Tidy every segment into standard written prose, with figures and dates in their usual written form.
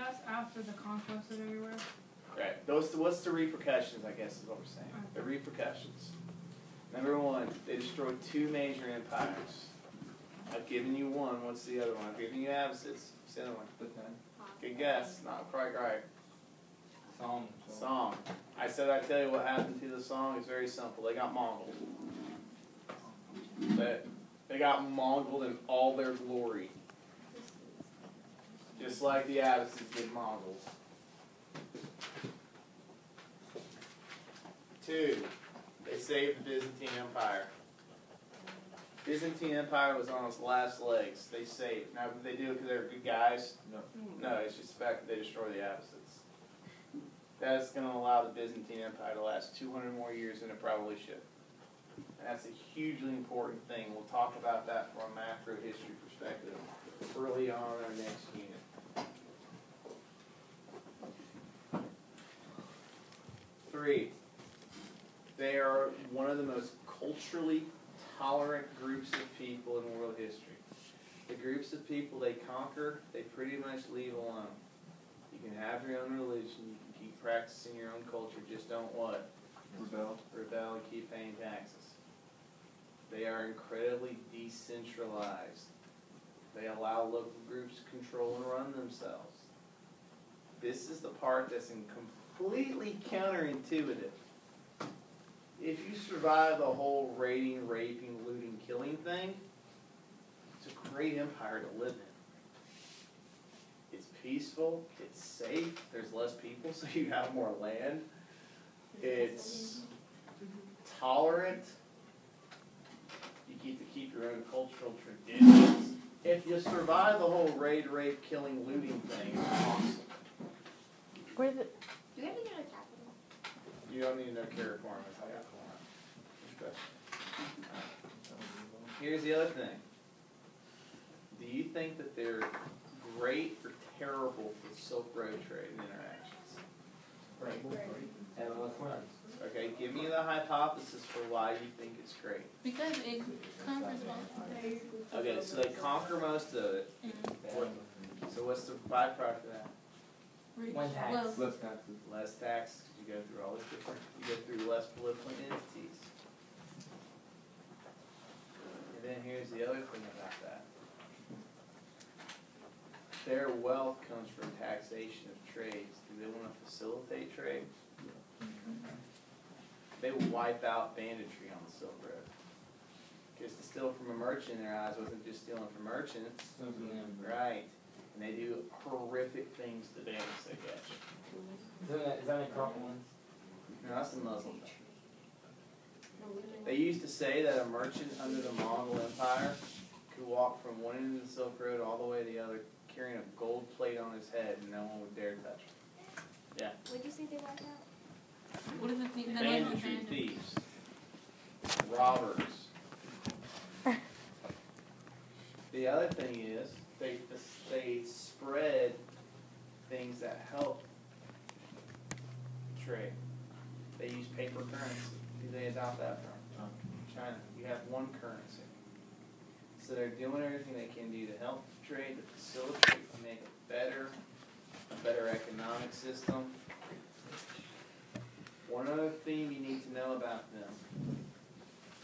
That's after the conquest of everywhere. Right. What's the repercussions, I guess is what we're saying. The repercussions. Number one, they destroyed two major empires. I've given you one. What's the other one? I've given you Abbassids. What's the other one? Good guess. Not quite right. Song. I said I'd tell you what happened to the Song. It's very simple. They got Mongols. They got Mongols in all their glory. Just like the Abbasids did Mongols. 2, they saved the Byzantine Empire. Byzantine Empire was on its last legs. They saved. Now, did they do it because they were good guys? No. No, it's just the fact that they destroyed the Abbasids. That's going to allow the Byzantine Empire to last 200 more years than it probably should. And that's a hugely important thing. We'll talk about that from a macro history perspective early on in our next unit. 3, they are one of the most culturally tolerant groups of people in world history. The groups of people they conquer, they pretty much leave alone. You can have your own religion, you can keep practicing your own culture, just don't what? Rebel and keep paying taxes. They are incredibly decentralized. They allow local groups to control and run themselves. This is the part that's completely counterintuitive. If you survive the whole raiding, raping, looting, killing thing, it's a great empire to live in. It's peaceful, it's safe, there's less people, so you have more land. It's tolerant. You get to keep your own cultural traditions. If you survive the whole raid, rape, killing, looting thing, it's awesome. Where is it? Do we have any other capital? You don't need no care requirements. I got one. Here's the other thing. Do you think that they're great or terrible for Silk Road trade and interactions? Okay, give me the hypothesis for why you think it's great. Because it conquers most of it. Okay, so they conquer most of it. So what's the byproduct of that? One tax. Well, Less taxes. Less tax, you go through all these different, you go through less political entities. And then here's the other thing about that. Their wealth comes from taxation of trades. Do they want to facilitate trade? They will wipe out banditry on the Silk Road. Because to steal from a merchant in their eyes wasn't just stealing from merchants. Right. And they do horrific things to bandits, I guess. Is that any crop ones? No, that's the Muslim thing. They used to say that a merchant under the Mongol Empire could walk from one end of the Silk Road all the way to the other carrying a gold plate on his head and no one would dare touch him. Yeah. What did you say they wiped out? what is the thing that Banditry, thieves, robbers. The other thing is they spread things that help trade. They use paper currency. Who do they adopt that from? China. You have one currency. So they're doing everything they can do to help trade, to facilitate, to make it a better economic system. One other thing you need to know about them.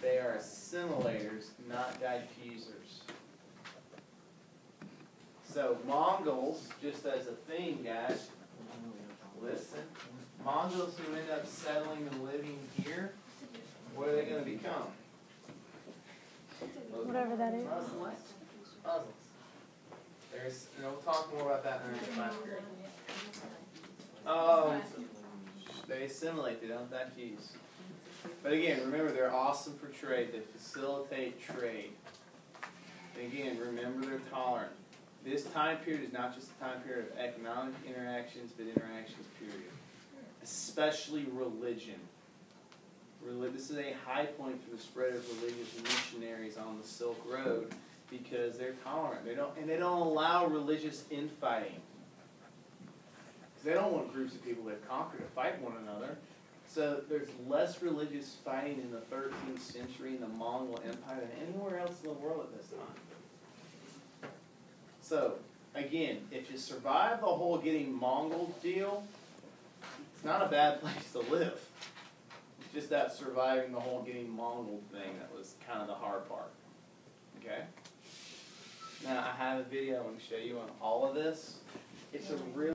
They are assimilators, not diffusers. So Mongols, just as a thing, guys, listen. Mongols who end up settling and living here, what are they going to become? Whatever that is. Muslims. There's, we'll talk more about that in the next class period. They assimilate, they don't diffuse. But again, remember, they're awesome for trade. They facilitate trade. And again, remember, they're tolerant. This time period is not just a time period of economic interactions, but interactions, period. Especially religion. This is a high point for the spread of religious missionaries on the Silk Road because they're tolerant. They don't allow religious infighting. Because they don't want groups of people they've conquered to fight one another. So there's less religious fighting in the 13th century in the Mongol Empire than anywhere else in the world at this time. So again, if you survive the whole getting Mongol deal, it's not a bad place to live. It's just that surviving the whole getting Mongol thing that was kind of the hard part. Okay? Now, I have a video I want to show you on all of this. It's a really